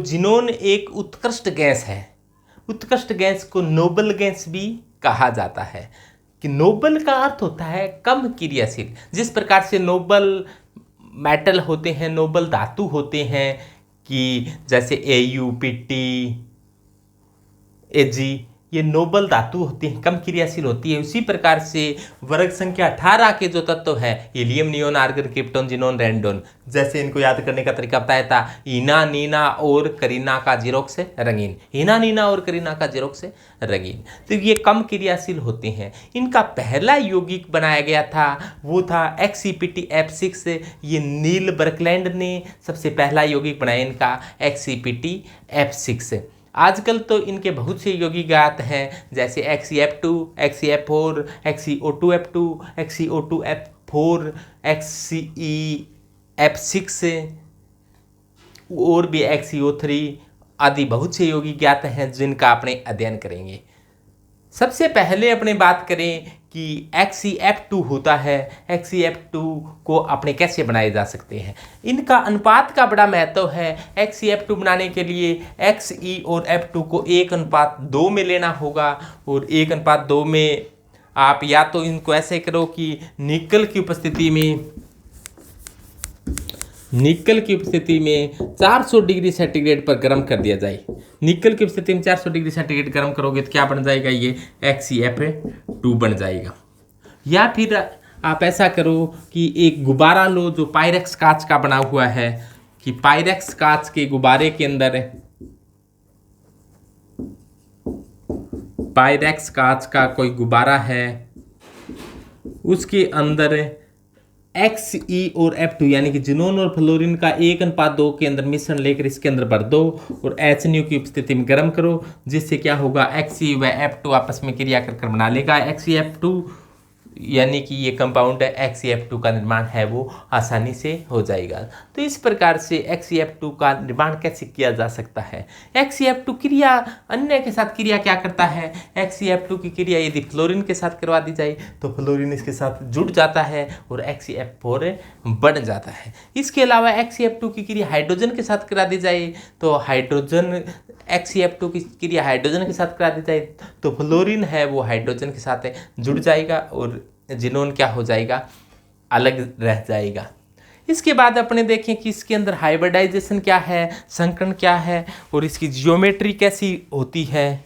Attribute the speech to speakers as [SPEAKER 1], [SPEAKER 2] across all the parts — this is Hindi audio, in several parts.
[SPEAKER 1] जिनोन एक उत्कृष्ट गैस है। उत्कृष्ट गैस को नोबल गैस भी कहा जाता है। कि नोबल का अर्थ होता है कम क्रियाशील। जिस प्रकार से नोबल मेटल होते हैं, नोबल धातु होते हैं, कि जैसे AuPt, Ag, ये नोबल धातु होती हैं, कम क्रियाशील होती है। उसी प्रकार से वर्ग संख्या 18 के जो तत्व है, helium, neon, argon, krypton, xenon, radon, जैसे इनको याद करने का तरीका बताया था, हीना, नीना और करीना का जीरोक्स से रंगीन। हीना, नीना और करीना का जीरोक्स से रंगीन। तो ये कम क्रियाशील होते हैं। इनका पहला यौगिक बनाया गया था, वो था XCPTF6। ये नील बर्कलैंड ने सबसे पहला यौगिक बनाया इनका, XCPTF6। आजकल तो इनके बहुत से यौगिक ज्ञात हैं, जैसे XCF2, XCF4, XCO2F2, XCO2F4, XCEF6 और भी XCO3 आदि बहुत से यौगिक ज्ञात हैं जिनका अपने अध्ययन करेंगे। सबसे पहले अपने बात करें कि XCF2 होता है। XCF2 को अपने कैसे बनाए जा सकते हैं, इनका अनुपात का बड़ा महत्व है। XCF2 बनाने के लिए Xe और F2 को 1:2 में लेना होगा। और 1:2 में आप या तो इनको ऐसे करो कि निकल की उपस्थिति में 400 डिग्री सेंटीग्रेड पर गर्म कर दिया जाए। निकल की उपस्थिति में 400 डिग्री सेंटीग्रेड गर्म करोगे तो क्या बन जाएगा, ये XCF2 बन जाएगा। या फिर आप ऐसा करो कि एक गुब्बारा लो जो पायरेक्स कांच का बना हुआ है, कि पायरेक्स कांच के गुब्बारे के अंदर, पायरेक्स कांच का कोई गुब्बारा है, उसके अंदर Xe और F2 यानी कि जिनोन और फ्लोरीन का 1:2 के अंदर मिश्रण लेकर इसके अंदर भर दो और HNO की उपस्थिति में गर्म करो, जिससे क्या होगा, Xe व F2 आपस में क्रिया कर बना लेगा XCF2, यानी कि ये कंपाउंड है XCF2 का निर्माण है वो आसानी से हो जाएगा। तो इस प्रकार से XCF2 का निर्माण कैसे किया जा सकता है। XCF2 क्रिया अन्य के साथ क्रिया क्या करता है, XCF2 की क्रिया यदि फ्लोरीन के साथ करवा दी जाए तो फ्लोरीन इसके साथ जुड़ जाता है और XCF4 बन जाता है। इसके अलावा XCF2 की क्रिया हाइड्रोजन के साथ करा दी जाए तो हाइड्रोजन, XCF2 की क्रिया हाइड्रोजन के साथ करा दी जाए तो फ्लोरीन है वो हाइड्रोजन के साथ जुड़ जाएगा और जिनोन क्या हो जाएगा, अलग रह जाएगा। इसके बाद अपने देखें कि इसके अंदर हाइब्रिडाइजेशन क्या है, संकरण क्या है और इसकी जियोमेट्री कैसी होती है।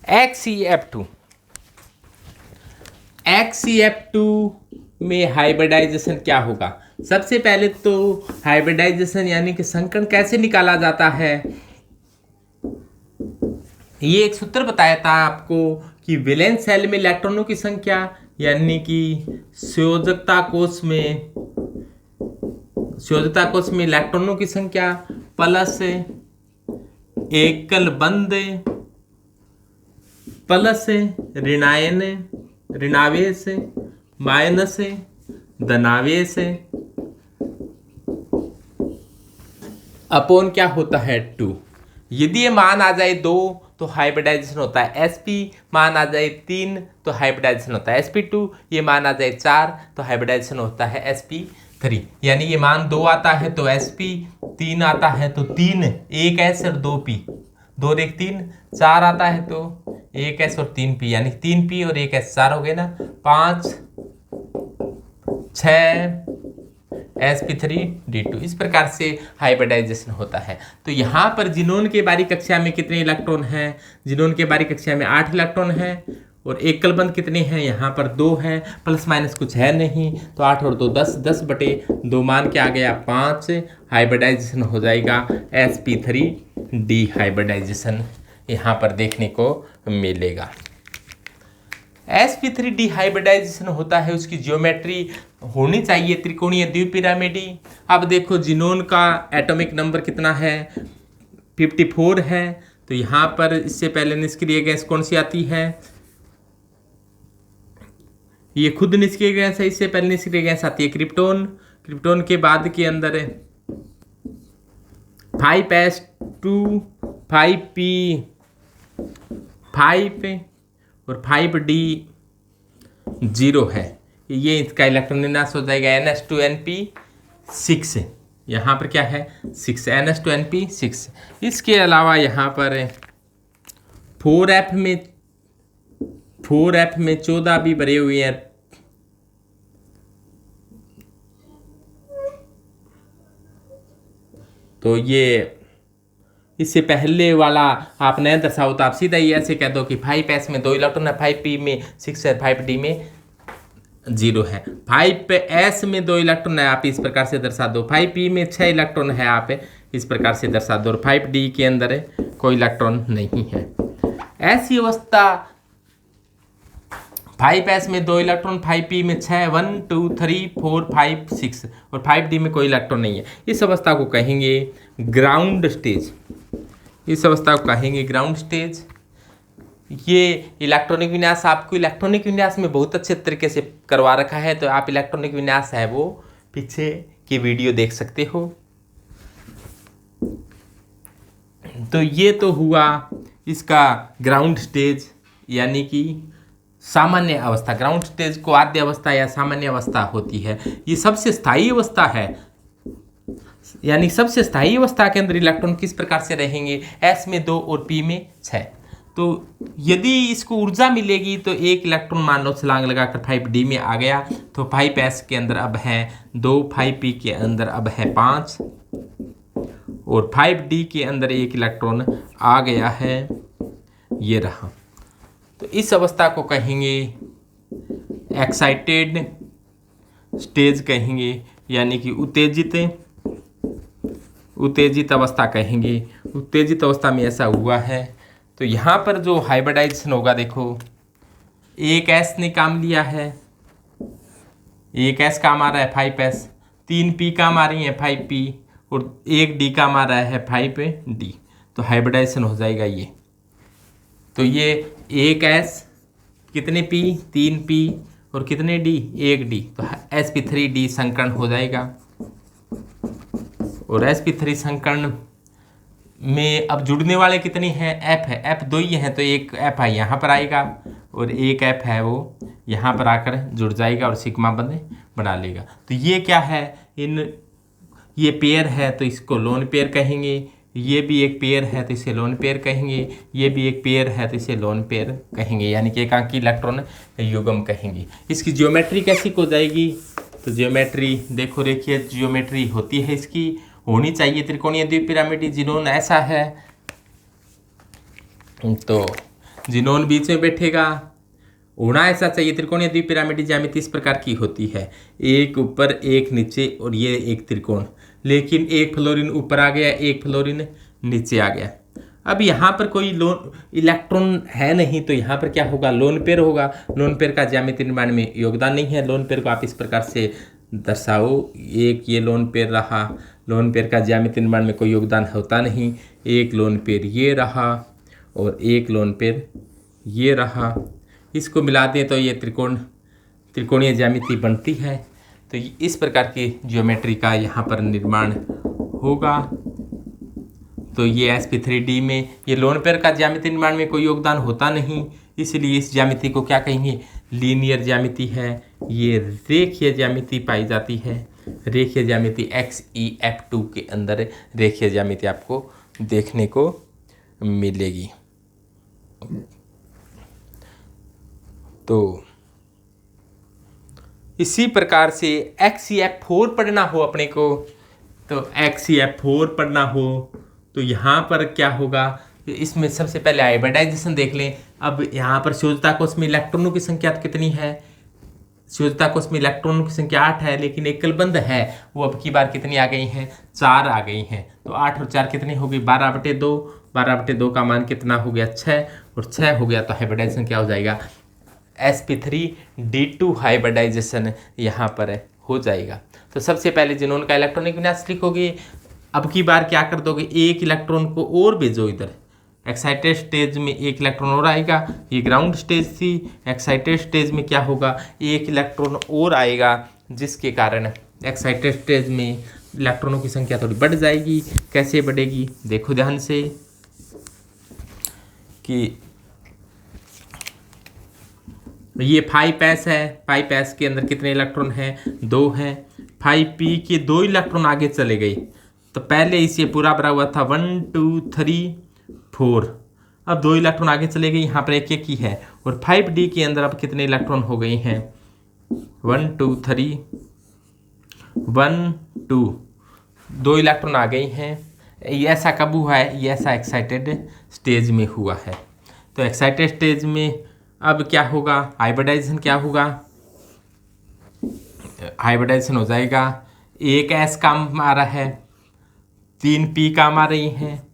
[SPEAKER 1] XCF2 में हाइब्रिडाइजेशन क्या होगा। सबसे पहले तो हाइब्रिडाइजेशन यानी कि संकरण कैसे निकाला जाता है, ये एक सूत्र बताया था आपको कि वैलेंस शेल में इलेक्ट्रॉनों की संख्या यानी कि संयोजकता कोश में इलेक्ट्रॉनों की संख्या प्लस एकल बंध प्लस ऋणावेश माइनस धनावेश अपॉन क्या होता है 2। यदि ये मान आ जाए 2 तो हाइब्रिडाइजेशन होता है sp, मान आ जाए 3 तो हाइब्रिडाइजेशन होता है sp2, ये मान आ जाए 4 तो हाइब्रिडाइजेशन होता है sp3। यानी ये मान 2 आता है तो sp, 3 आता है तो 3, 1s और 2p, 2 और 1 3, 4 आता है तो 1s और 3p, यानी 3p और 1s 4 हो गए ना, 5 6 sp3d2। इस प्रकार से हाइब्रिडाइजेशन होता है। तो यहाँ पर जिनोन के बारी कक्षा में कितने इलेक्ट्रॉन हैं, जिनोन के बारी कक्षा में 8 इलेक्ट्रॉन हैं और एकल बंध कितने हैं, यहाँ पर 2 हैं, प्लस माइनस कुछ है नहीं, तो 8 और 2 10, 10/2 मान के आ गया 5, हाइब्रिडाइजेशन हो जाएगा sp3d हाइब्रिडाइजेशन यहाँ पर देखने को मिलेगा। sp3d हाइब्रिडाइजेशन होता है, उसकी जियोमेट्री होनी चाहिए त्रिकोणीय द्विपिरामिडी। अब देखो जिनोन का एटॉमिक नंबर कितना है, 54 है। तो यहाँ पर इससे पहले निष्क्रिय गैस कौन सी आती है, ये खुद निष्क्रिय गैस है, इससे पहले निष्क्रिय गैस आती है क्रिप्टोन। क्रिप्टोन के बाद के अंदर 5s2 5p5 और 5d0 है, ये इसका इलेक्ट्रॉन विन्यास हो जाएगा ns2np6। यहाँ पर क्या है 6 इसके अलावा यहाँ पर 4f में 14 भी भरे हुए हैं। तो ये इससे पहले वाला आप नहीं दर्शाओ तो आप सीधा ही ऐसे कह दो कि 5s में 2 इलेक्ट्रॉन है, 5p में 6 है, 5d में 0 है। 5s में 2 इलेक्ट्रॉन है, आप इस प्रकार से दर्शा दो। 5p में 6 इलेक्ट्रॉन है, आप इस प्रकार से दर्शा दो। और 5d के अंदर कोई इलेक्ट्रॉन नहीं है। ऐसी अवस्था 5s में 2 इलेक्ट्रॉन, 5p में 6, 1 2 3 4 5 6 और 5d में कोई इलेक्ट्रॉन नहीं है। इस अवस्था को कहेंगे ग्राउंड स्टेज। इस अवस्था को कहेंगे ग्राउंड स्टेज। ये इलेक्ट्रॉनिक विन्यास आपको इलेक्ट्रॉनिक विन्यास में बहुत अच्छे तरीके से करवा रखा है, तो आप इलेक्ट्रॉनिक विन्यास है वो पीछे की वीडियो देख सकते हो। तो ये तो हुआ इसका ग्राउंड स्टेज यानी कि सामान्य अवस्था। ग्राउंड स्टेज को आद्य अवस्था या सामान्य अवस्था होती है। ये सबसे स्थायी अवस्था है, यानी सबसे स्थायी अवस्था के अंदर इलेक्ट्रॉन किस प्रकार से रहेंगे, s में 2 और p में 6। तो यदि इसको ऊर्जा मिलेगी तो एक इलेक्ट्रॉन मान लो छलांग लगाकर 5d में आ गया, तो 5s के अंदर अब है 2, 5p के अंदर अब है 5 और 5d के अंदर एक इलेक्ट्रॉन आ गया है, ये रहा। तो इस अवस्था को कहेंगे एक्साइटेड स्टेज कहेंगे, यानी कि उत्तेजित अवस्था कहेंगे। उत्तेजित अवस्था में ऐसा हुआ है। तो यहाँ पर जो हाइब्रिडाइजेशन होगा, देखो एक s ने काम लिया है, एक s काम आ रहा है 5s, 3p काम आ रही है 5p और एक d काम आ रहा है 5d। तो हाइब्रिडाइजेशन हो जाएगा ये। तो ये एक s कितने p, 3p और कितने d, एक d। तो sp3d संकर्ण हो जाएगा। और sp3 संकर्ण में अब जुड़ने वाले कितनी हैं, f है, f 2 ही हैं, तो एक f है यहाँ पर आएगा और एक f है वो यहाँ पर आकर जुड़ जाएगा और सिग्मा बंध बना लेगा। तो ये क्या है, ये पेयर है तो इसको लोन पेयर कहेंगे, ये भी एक पेयर है तो इसे लोन पेयर कहेंगे, ये भी एक पेयर है तो इसे लोन पेयर कहेंगे, यानी कि एकांकी इलेक्ट्रॉन युग्म कहेंगे। इसकी ज्योमेट्री कैसी हो जाएगी, तो ज्योमेट्री देखो, रेखीय ज्योमेट्री होती है, इसकी होनी चाहिए त्रिकोणीय द्विपिरामिड जिनोन ऐसा है। तो जिनोन बीच में बैठेगा, होना ऐसा चाहिए। त्रिकोणीय द्विपिरामिड ज्यामिति इस प्रकार की होती है, एक ऊपर एक नीचे और ये एक त्रिकोण, लेकिन एक फ्लोरीन ऊपर आ गया, एक फ्लोरीन नीचे आ गया। अब यहाँ पर कोई लोन इलेक्ट्रॉन है नहीं, तो यहाँ पर क्या होगा, लोन पेयर होगा। लोन पेयर का ज्यामिति निर्माण में योगदान नहीं है। लोन पेयर को आप इस प्रकार से दर्शाओ, एक ये लोन पेयर रहा, लोन पेयर का ज्यामिति निर्माण में कोई योगदान होता नहीं। एक लोन पेयर ये रहा और एक लोन पेयर ये रहा, इसको मिला दें तो ये त्रिकोणीय ज्यामिति बनती है। तो इस प्रकार की ज्योमेट्री का यहाँ पर निर्माण होगा। तो ये sp3d में ये लोन पेयर का ज्यामिति निर्माण में कोई योगदान होता नहीं, इसलिए इस ज्यामिति को क्या कहेंगे, लीनियर ज्यामिति है। ये रेखीय ज्यामिति पाई जाती है। रेखीय ज्यामिति XeF2 के अंदर रेखीय ज्यामिति आपको देखने को मिलेगी। तो इसी प्रकार से XeF4 पढ़ना हो अपने को, तो XeF4 पढ़ना हो तो यहाँ पर क्या होगा, इसमें सबसे पहले हाइब्रिडाइजेशन देख लें। अब यहाँ पर संयोजकता कोष में इलेक्ट्रॉनों की संख्या कितनी है, संयोजकता कोष में इलेक्ट्रॉनों की संख्या 8 है, लेकिन एकलबंध है वो अब की बार कितनी आ गई हैं, 4 आ गई हैं। तो 8 और 4 कितनी होगी, 12/2। 12/2 का मान कितना हो गया, 6 और 6 हो गया। तो हाइब्रिडाइजेशन क्या हो जाएगा, sp3d2 हाइब्रिडाइजेशन यहाँ पर हो जाएगा। तो सबसे पहले जिनोन का इलेक्ट्रॉनिक विन्यास लिखोगे। अब की बार क्या कर दोगे, एक इलेक्ट्रॉन को और भेजो इधर। एक्साइटेड स्टेज में एक इलेक्ट्रॉन और आएगा, ये ग्राउंड स्टेज थी। एक्साइटेड स्टेज में क्या होगा, एक इलेक्ट्रॉन और आएगा, जिसके कारण एक्साइटेड स्टेज में इलेक्ट्रॉनों की संख्या थोड़ी बढ़ जाएगी। कैसे बढ़ेगी, देखो ध्यान से कि ये 5s है, 5s के अंदर कितने इलेक्ट्रॉन हैं, 2 हैं। 5p के 2 इलेक्ट्रॉन आगे चले गए, तो पहले इसे पूरा भरा हुआ था 1 2 3 4, अब 2 इलेक्ट्रॉन आगे चले गए, यहाँ पर एक एक ही है। और 5d के अंदर अब कितने इलेक्ट्रॉन हो गए हैं? 1 2 3 1 2, 2 इलेक्ट्रॉन आ गए हैं। ये ऐसा कब हुआ है? ये ऐसा एक्साइटेड स्टेज में हुआ है। तो एक्साइटेड स्टेज में अब क्या होगा? हाइब्रिडाइजेशन क्या होगा? हाइब्रिडाइजेशन हो जाएगा, एक S काम आ रहा है, 3p काम आ रही हैं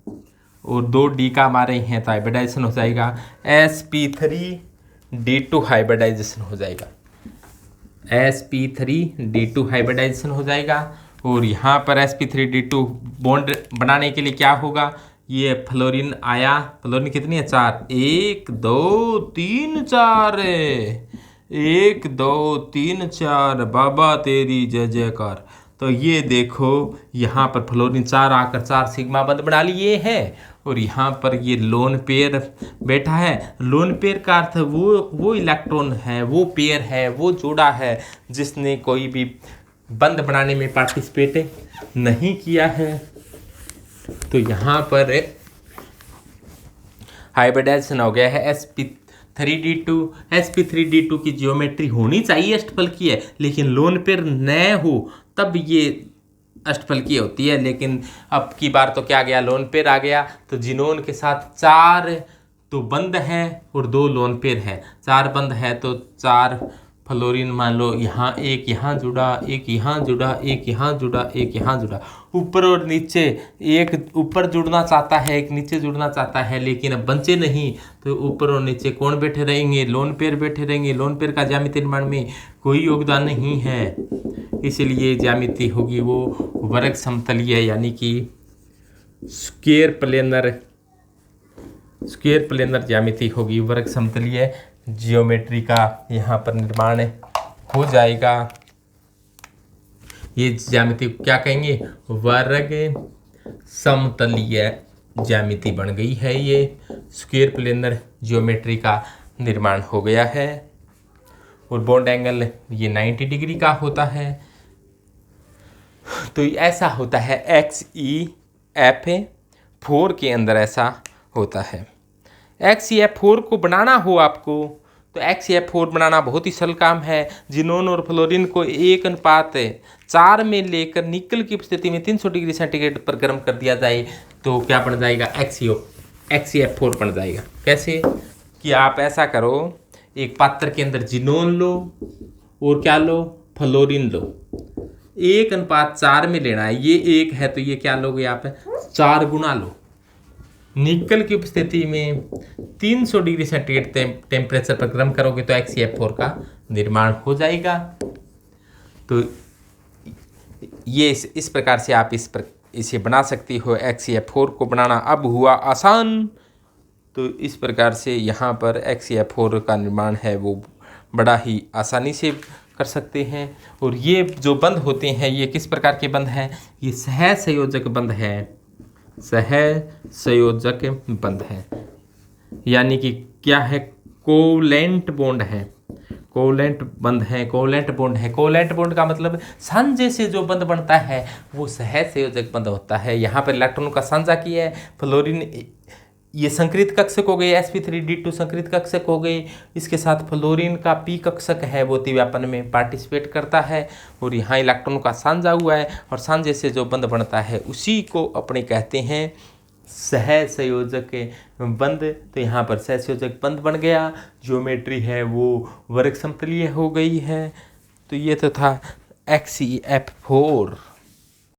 [SPEAKER 1] और 2d काम आ रही हैं, तो हाइब्रिडाइजेशन हो जाएगा sp3d2 हाइब्रिडाइजेशन हो जाएगा, sp3d2 हाइब्रिडाइजेशन हो जाएगा। और यहाँ पर sp3d2 बॉन्ड बनाने के लिए क्या होगा? ये फ्लोरीन आया, फ्लोरीन कितनी है? 4, 1 2 3 4, 1 2 3 4, बाबा तेरी जय जयकार। तो ये देखो यहाँ पर फ्लोरीन 4 आकर 4 सिग्मा बंध बना लिए हैं और यहाँ पर ये लोन पेयर बैठा है। लोन पेयर का अर्थ वो इलेक्ट्रॉन है, वो पेयर है, वो जोड़ा है जिसने कोई भी बंध बनाने में पार्टिसिपेट नहीं किया है। तो यहाँ पर हाइब्रिडाइजेशन हो गया है sp3d2। sp3d2 की जियोमेट्री होनी चाहिए अष्टफलकीय है, लेकिन लोन पेयर न हो तब ये अष्टफलकीय होती है। लेकिन अब की बार तो क्या गया? लोन पेयर आ गया, तो जिनोन के साथ 4 तो बंध हैं और 2 लोन पेयर है। 4 बंध है तो 4 फ्लोरीन, मान लो यहाँ एक यहाँ जुड़ा, एक यहाँ जुड़ा, एक यहाँ जुड़ा, एक यहाँ जुड़ा, ऊपर और नीचे, एक ऊपर जुड़ना चाहता है, एक नीचे जुड़ना चाहता है, लेकिन अब बंचे नहीं, तो ऊपर और नीचे कौन बैठे रहेंगे? लोन पेयर बैठे रहेंगे। लोन पेयर का ज्यामितीय निर्माण में कोई योगदान नहीं है, इसलिए ज्यामिति होगी वो वर्ग समतलीय, यानी कि स्क्वायर प्लेनर ज्यामिति होगी, वर्ग समतलीय जियोमेट्री का यहाँ पर निर्माण हो जाएगा। ये ज्यामिति क्या कहेंगे? वर्ग समतलीय ज्यामिति बन गई है, ये स्क्वायर प्लेनर जियोमेट्री का निर्माण हो गया है। और बॉन्ड एंगल ये 90 डिग्री का होता है। तो ऐसा होता है XeF4 के अंदर ऐसा होता है। XeF4 को बनाना हो आपको, तो XeF4 बनाना बहुत ही सरल काम है। जिनोन और फ्लोरीन को 1:4 में लेकर निकल की उपस्थिति में 300 डिग्री सेंटीग्रेड पर गर्म कर दिया जाए तो क्या बन जाएगा? XeF4 बन जाएगा। कैसे? कि आप ऐसा करो, एक पात्र के अंदर जिनोन लो और क्या लो? फ्लोरीन लो, 1:4 में लेना है। ये 1 है तो ये क्या लोगे आप? 4 गुना लो। निकल की उपस्थिति में 300 डिग्री सेंटीग्रेड टेम्परेचर पर गर्म करोगे तो XeF4 का निर्माण हो जाएगा। तो ये इस प्रकार से आप इसे बना सकती हो। XeF4 को बनाना अब हुआ आसान। तो इस प्रकार से यहाँ पर XeF4 का निर्माण है वो बड़ा ही आसानी से कर सकते हैं। और ये जो बंध होते हैं ये किस प्रकार के बंध हैं? ये सहसंयोजक बंध है, सहसंयोजक बंध है, यानी कि क्या है? कोवलेंट बॉन्ड है, कोवलेंट बंध है, कोवलेंट बॉन्ड है। कोवलेंट बॉन्ड का मतलब साझे से जो बंध बनता है वो सहसंयोजक बंध होता है। यहाँ पर इलेक्ट्रॉनों का साझा किया है। फ्लोरीन ये संकृत कक्षक हो गई, sp3d2 संकृत कक्षक हो गई। इसके साथ फ्लोरीन का p कक्षक है वो अतिव्यापन में पार्टिसिपेट करता है और यहाँ इलेक्ट्रॉन का साझा हुआ है और साझे से जो बंध बनता है उसी को अपने कहते हैं सहसंयोजक बंध। तो यहाँ पर सहसंयोजक बंध बन गया, ज्योमेट्री है वो वर्ग समतलीय हो गई है। तो ये तो था XeF4।